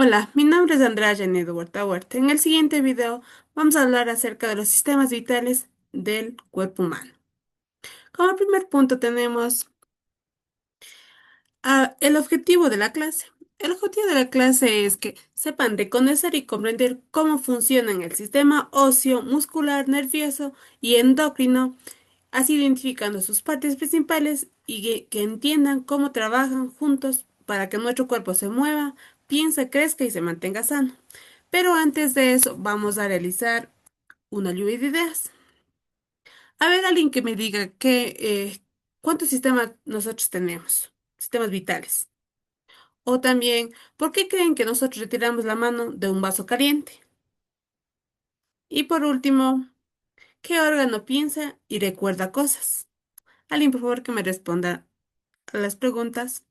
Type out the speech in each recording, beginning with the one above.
Hola, mi nombre es Andrea Janet Huerta Huerta. En el siguiente video vamos a hablar acerca de los sistemas vitales del cuerpo humano. Como primer punto tenemos el objetivo de la clase. El objetivo de la clase es que sepan reconocer y comprender cómo funcionan el sistema óseo, muscular, nervioso y endocrino, así identificando sus partes principales y que entiendan cómo trabajan juntos para que nuestro cuerpo se mueva, piense, crezca y se mantenga sano. Pero antes de eso, vamos a realizar una lluvia de ideas. A ver, alguien que me diga cuántos sistemas nosotros tenemos, sistemas vitales. O también, ¿por qué creen que nosotros retiramos la mano de un vaso caliente? Y por último, ¿qué órgano piensa y recuerda cosas? Alguien, por favor, que me responda a las preguntas.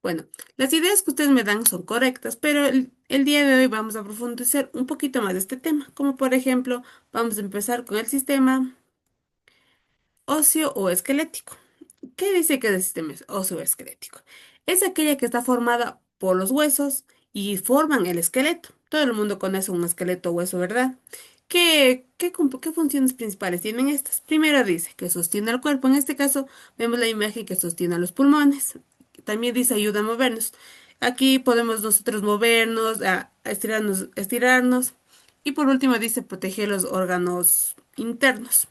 Bueno, las ideas que ustedes me dan son correctas, pero el día de hoy vamos a profundizar un poquito más de este tema, como por ejemplo, vamos a empezar con el sistema óseo o esquelético. ¿Qué dice que es el sistema óseo esquelético? Es aquella que está formada por los huesos y forman el esqueleto. Todo el mundo conoce un esqueleto hueso, ¿verdad? ¿Qué funciones principales tienen estas? Primero dice que sostiene el cuerpo. En este caso vemos la imagen que sostiene a los pulmones. También dice ayuda a movernos. Aquí podemos nosotros movernos, a estirarnos. Y por último dice proteger los órganos internos,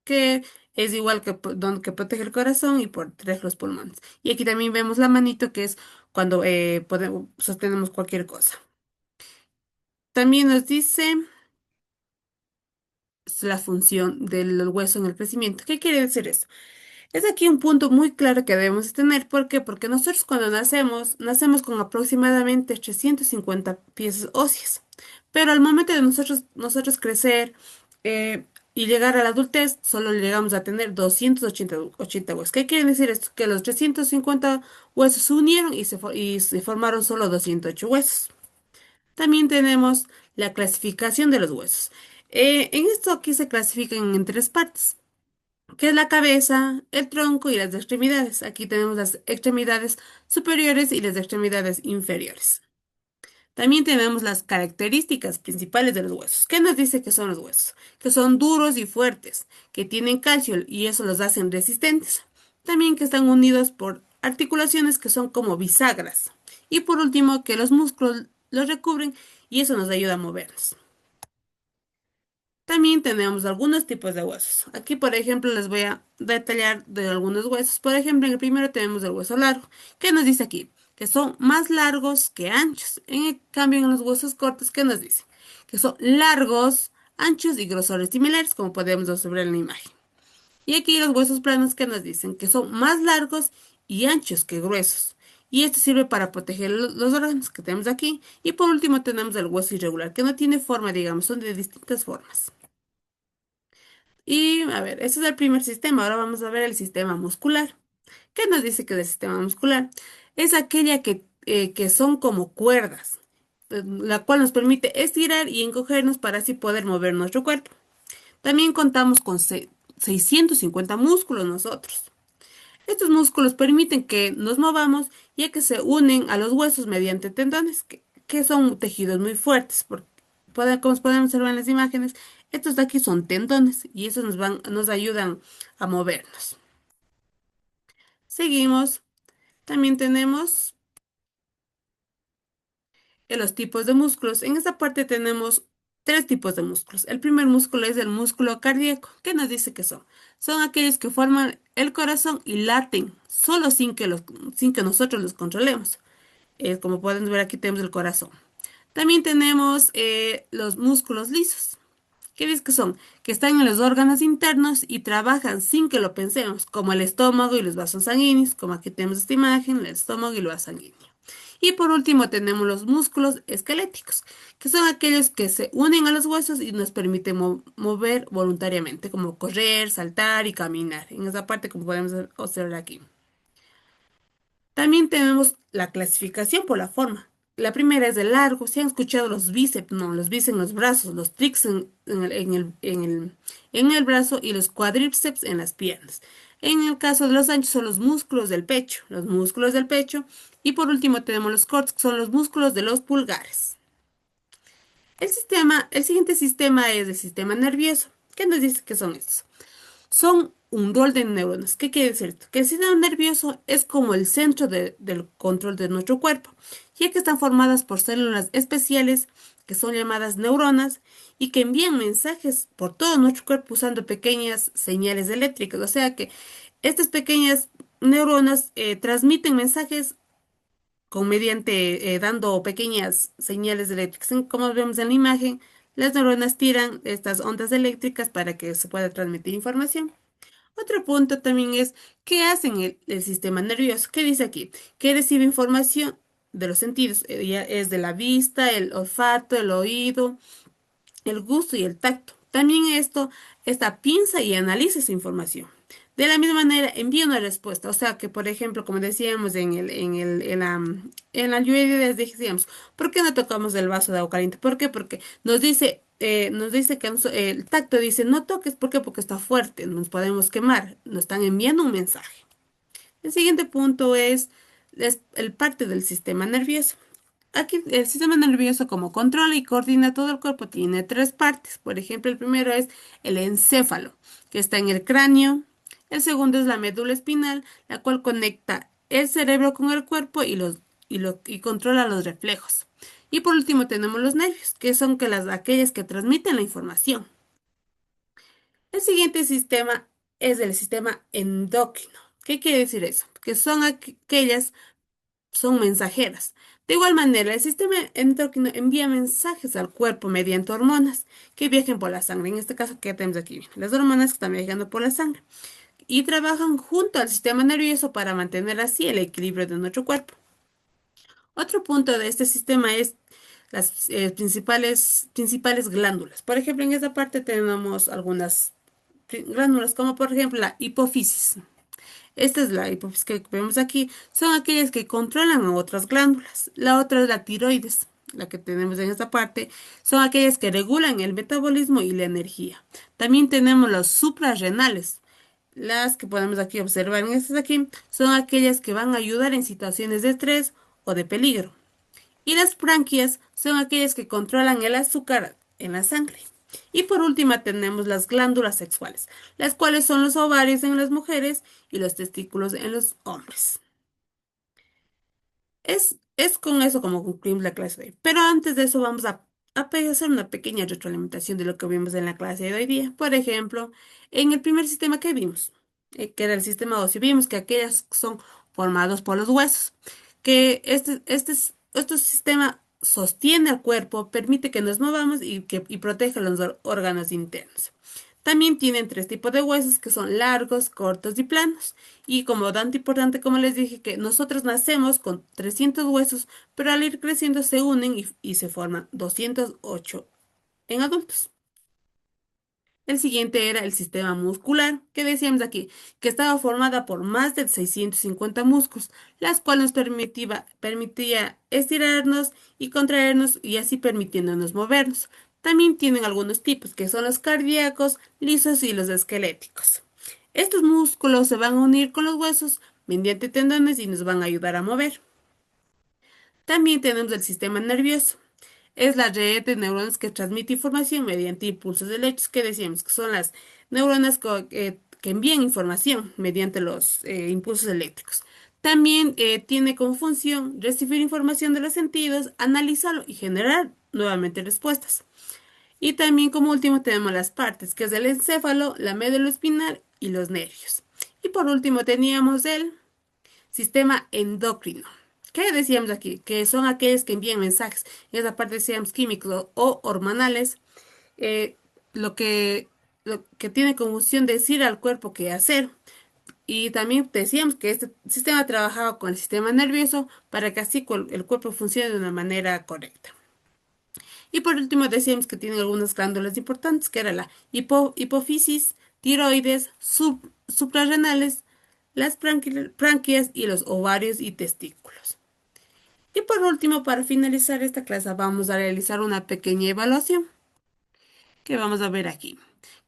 que es igual que protege el corazón y protege los pulmones. Y aquí también vemos la manito, que es cuando sostenemos cualquier cosa. También nos dice la función del hueso en el crecimiento. ¿Qué quiere decir eso? Es aquí un punto muy claro que debemos tener. ¿Por qué? Porque nosotros cuando nacemos con aproximadamente 350 piezas óseas. Pero al momento de nosotros crecer y llegar a la adultez, solo llegamos a tener 280 huesos. ¿Qué quiere decir esto? Que los 350 huesos se unieron y se formaron solo 208 huesos. También tenemos la clasificación de los huesos. En esto aquí se clasifican en tres partes, que es la cabeza, el tronco y las extremidades. Aquí tenemos las extremidades superiores y las extremidades inferiores. También tenemos las características principales de los huesos. ¿Qué nos dice que son los huesos? Que son duros y fuertes, que tienen calcio y eso los hacen resistentes. También que están unidos por articulaciones que son como bisagras. Y por último, que los músculos los recubren y eso nos ayuda a movernos. También tenemos algunos tipos de huesos. Aquí, por ejemplo, les voy a detallar de algunos huesos. Por ejemplo, en el primero tenemos el hueso largo. ¿Qué nos dice aquí? Que son más largos que anchos. En el cambio, en los huesos cortos, ¿qué nos dice? Que son largos, anchos y grosores similares, como podemos observar en la imagen. Y aquí los huesos planos, ¿qué nos dicen? Que son más largos y anchos que gruesos. Y esto sirve para proteger los órganos que tenemos aquí. Y por último tenemos el hueso irregular, que no tiene forma, digamos, son de distintas formas. Y a ver, ese es el primer sistema. Ahora vamos a ver el sistema muscular. ¿Qué nos dice que es el sistema muscular? Es aquella que son como cuerdas, la cual nos permite estirar y encogernos para así poder mover nuestro cuerpo. También contamos con 650 músculos nosotros. Estos músculos permiten que nos movamos ya que se unen a los huesos mediante tendones, que son tejidos muy fuertes. Como podemos observar en las imágenes, estos de aquí son tendones y esos nos ayudan a movernos. Seguimos. También tenemos los tipos de músculos. En esta parte tenemos tres tipos de músculos. El primer músculo es el músculo cardíaco. ¿Qué nos dice que son? Son aquellos que forman el corazón y laten, solo sin que nosotros los controlemos. Como pueden ver, aquí tenemos el corazón. También tenemos los músculos lisos. ¿Qué dice que son? Que están en los órganos internos y trabajan sin que lo pensemos, como el estómago y los vasos sanguíneos, como aquí tenemos esta imagen, el estómago y el vaso sanguíneo. Y por último tenemos los músculos esqueléticos, que son aquellos que se unen a los huesos y nos permiten mover voluntariamente, como correr, saltar y caminar. En esa parte, como podemos observar aquí. También tenemos la clasificación por la forma. La primera es de largo. Si han escuchado los bíceps, no, los bíceps en los brazos, los tríceps en el brazo y los cuádriceps en las piernas. En el caso de los anchos son los músculos del pecho, los músculos del pecho. Y por último tenemos los cortos, que son los músculos de los pulgares. El siguiente sistema es el sistema nervioso. ¿Qué nos dice que son estos? Son un rol de neuronas. ¿Qué quiere decir esto? Que el sistema nervioso es como el centro del control de nuestro cuerpo, ya que están formadas por células especiales que son llamadas neuronas y que envían mensajes por todo nuestro cuerpo usando pequeñas señales eléctricas. O sea que estas pequeñas neuronas transmiten mensajes dando pequeñas señales eléctricas. Como vemos en la imagen, las neuronas tiran estas ondas eléctricas para que se pueda transmitir información. Otro punto también es qué hacen el sistema nervioso. ¿Qué dice aquí? Que recibe información de los sentidos. Ya es de la vista, el olfato, el oído, el gusto y el tacto. También esta piensa y analiza esa información. De la misma manera, envía una respuesta. O sea que, por ejemplo, como decíamos en la lluvia, les decíamos, ¿por qué no tocamos el vaso de agua caliente? ¿Por qué? Porque nos dice que el tacto dice, no toques, ¿por qué? Porque está fuerte, nos podemos quemar. Nos están enviando un mensaje. El siguiente punto es el parte del sistema nervioso. Aquí el sistema nervioso como controla y coordina todo el cuerpo tiene tres partes. Por ejemplo, el primero es el encéfalo, que está en el cráneo. El segundo es la médula espinal, la cual conecta el cerebro con el cuerpo y controla los reflejos. Y por último tenemos los nervios, que son aquellas que transmiten la información. El siguiente sistema es el sistema endocrino. ¿Qué quiere decir eso? Que son aquellas son mensajeras. De igual manera, el sistema endocrino envía mensajes al cuerpo mediante hormonas que viajan por la sangre. En este caso, ¿qué tenemos aquí? Las hormonas que están viajando por la sangre y trabajan junto al sistema nervioso para mantener así el equilibrio de nuestro cuerpo. Otro punto de este sistema es las principales glándulas. Por ejemplo, en esta parte tenemos algunas glándulas, como por ejemplo la hipófisis. Esta es la hipófisis que vemos aquí. Son aquellas que controlan a otras glándulas. La otra es la tiroides, la que tenemos en esta parte. Son aquellas que regulan el metabolismo y la energía. También tenemos los suprarrenales. Las que podemos aquí observar en estas aquí son aquellas que van a ayudar en situaciones de estrés o de peligro. Y las branquias son aquellas que controlan el azúcar en la sangre. Y por último tenemos las glándulas sexuales, las cuales son los ovarios en las mujeres y los testículos en los hombres. Es con eso como concluimos la clase de hoy. Pero antes de eso vamos a hacer una pequeña retroalimentación de lo que vimos en la clase de hoy día. Por ejemplo, en el primer sistema que vimos, que era el sistema óseo, vimos que aquellas son formados por los huesos, que este sistema sostiene al cuerpo, permite que nos movamos y protege los órganos internos. También tienen tres tipos de huesos que son largos, cortos y planos. Y como dato importante, como les dije, que nosotros nacemos con 300 huesos, pero al ir creciendo se unen y se forman 208 en adultos. El siguiente era el sistema muscular, que decíamos aquí, que estaba formada por más de 650 músculos, las cuales nos permitía estirarnos y contraernos y así permitiéndonos movernos. También tienen algunos tipos, que son los cardíacos, lisos y los esqueléticos. Estos músculos se van a unir con los huesos mediante tendones y nos van a ayudar a mover. También tenemos el sistema nervioso. Es la red de neuronas que transmite información mediante impulsos eléctricos, que decíamos que son las neuronas que envían información mediante los impulsos eléctricos. También tiene como función recibir información de los sentidos, analizarlo y generar nuevamente respuestas. Y también como último tenemos las partes, que es el encéfalo, la médula espinal y los nervios. Y por último teníamos el sistema endocrino. ¿Qué decíamos aquí? Que son aquellos que envían mensajes. En esa parte decíamos químicos o hormonales. eh, lo que, lo que tiene como función decir al cuerpo qué hacer. Y también decíamos que este sistema trabajaba con el sistema nervioso para que así el cuerpo funcione de una manera correcta. Y por último decíamos que tienen algunas glándulas importantes, que era la hipófisis, tiroides, suprarrenales, las branquias y los ovarios y testículos. Y por último, para finalizar esta clase, vamos a realizar una pequeña evaluación que vamos a ver aquí.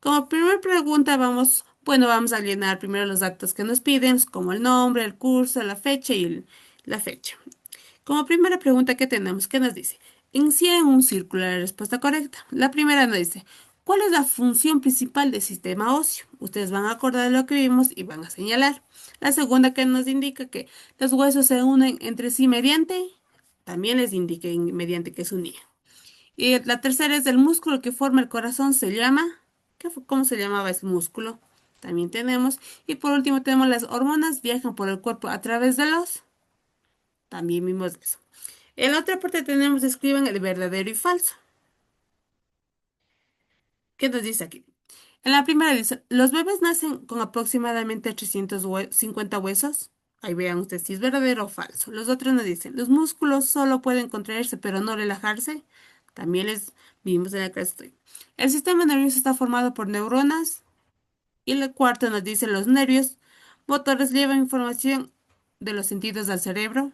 Como primera pregunta, vamos Bueno, vamos a llenar primero los datos que nos piden, como el nombre, el curso, la fecha y la fecha. Como primera pregunta que tenemos, ¿qué nos dice? Encierra en un círculo la respuesta correcta. La primera nos dice, ¿cuál es la función principal del sistema óseo? Ustedes van a acordar de lo que vimos y van a señalar. La segunda que nos indica que los huesos se unen entre sí mediante, también les indique mediante que se unía. Y la tercera es el músculo que forma el corazón se llama, ¿cómo se llamaba ese músculo? También tenemos. Y por último tenemos las hormonas viajan por el cuerpo a través de los, también vimos eso. En la otra parte tenemos, escriban el verdadero y falso. ¿Qué nos dice aquí? En la primera dice, los bebés nacen con aproximadamente 350 huesos. Ahí vean ustedes si es verdadero o falso. Los otros nos dicen, los músculos solo pueden contraerse pero no relajarse. También les vimos en la clase. El sistema nervioso está formado por neuronas. Y el cuarto nos dice, los nervios motores llevan información de los sentidos al cerebro.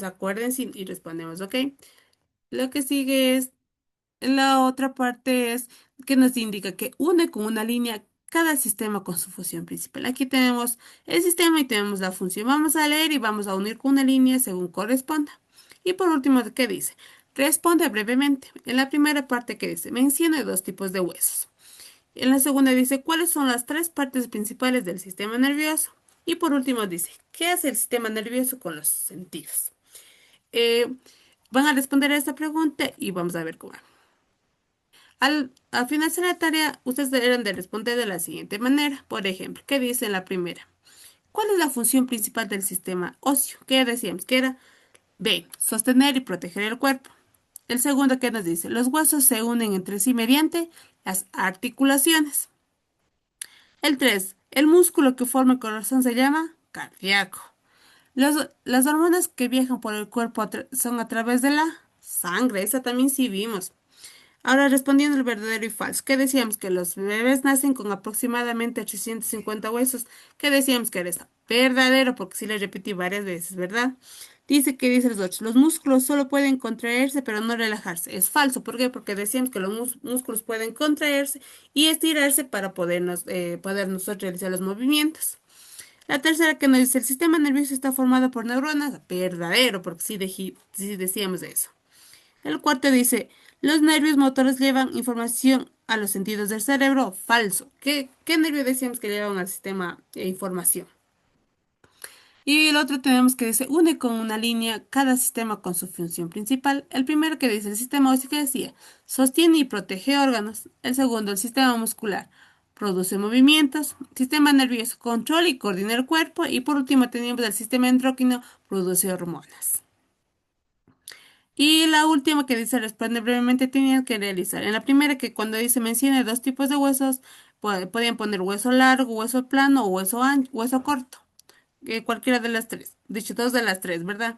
Acuérdense y respondemos, ¿ok? Lo que sigue es la otra parte es que nos indica que une con una línea cada sistema con su función principal. Aquí tenemos el sistema y tenemos la función. Vamos a leer y vamos a unir con una línea según corresponda. Y por último, ¿qué dice? Responde brevemente. En la primera parte que dice, menciona dos tipos de huesos. En la segunda dice, ¿cuáles son las tres partes principales del sistema nervioso? Y por último dice, ¿qué hace el sistema nervioso con los sentidos? Eh, Van a responder a esta pregunta y vamos a ver cómo. Al finalizar la tarea, ustedes deberán de responder de la siguiente manera. Por ejemplo, ¿qué dice en la primera? ¿Cuál es la función principal del sistema óseo? ¿Qué decíamos? Que era B, sostener y proteger el cuerpo. El segundo, ¿qué nos dice? Los huesos se unen entre sí mediante las articulaciones. El 3, el músculo que forma el corazón se llama cardíaco. Las hormonas que viajan por el cuerpo son a través de la sangre. Esa también sí vimos. Ahora, respondiendo el verdadero y falso, ¿qué decíamos? Que los bebés nacen con aproximadamente 850 huesos. ¿Qué decíamos que era eso? Verdadero, porque sí le repetí varias veces, ¿verdad? Dice los 8, los músculos solo pueden contraerse, pero no relajarse. Es falso, ¿por qué? Porque decíamos que los músculos pueden contraerse y estirarse para poder nosotros realizar los movimientos. La tercera que nos dice, el sistema nervioso está formado por neuronas. Verdadero, porque sí decíamos eso. El cuarto dice, los nervios motores llevan información a los sentidos del cerebro. Falso. ¿Qué nervio decíamos que llevan al sistema de información? Y el otro tenemos que dice, une con una línea cada sistema con su función principal. El primero que dice, el sistema óseo que decía, sostiene y protege órganos. El segundo, el sistema muscular, produce movimientos. Sistema nervioso, controla y coordina el cuerpo. Y por último tenemos el sistema endocrino, produce hormonas. Y la última que dice responde brevemente tenías que realizar. En la primera que cuando dice menciona dos tipos de huesos, podían poner hueso largo, hueso plano o hueso ancho, hueso corto. Cualquiera de las tres. Dicho, dos de las tres, ¿verdad?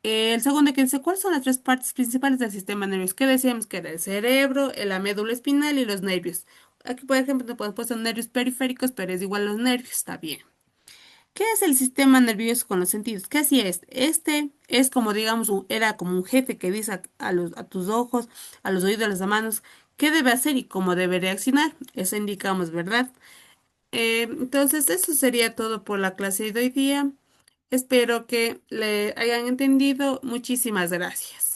El segundo que dice, ¿cuáles son las tres partes principales del sistema nervioso? ¿Qué decíamos que era el cerebro, la médula espinal y los nervios? Aquí, por ejemplo, no podemos poner nervios periféricos, pero es igual a los nervios, está bien. ¿Qué es el sistema nervioso con los sentidos? ¿Qué hacía este? Este es como, digamos, era como un jefe que dice a tus ojos, a los oídos, a las manos, qué debe hacer y cómo debe reaccionar. Eso indicamos, ¿verdad? Entonces, eso sería todo por la clase de hoy día. Espero que le hayan entendido. Muchísimas gracias.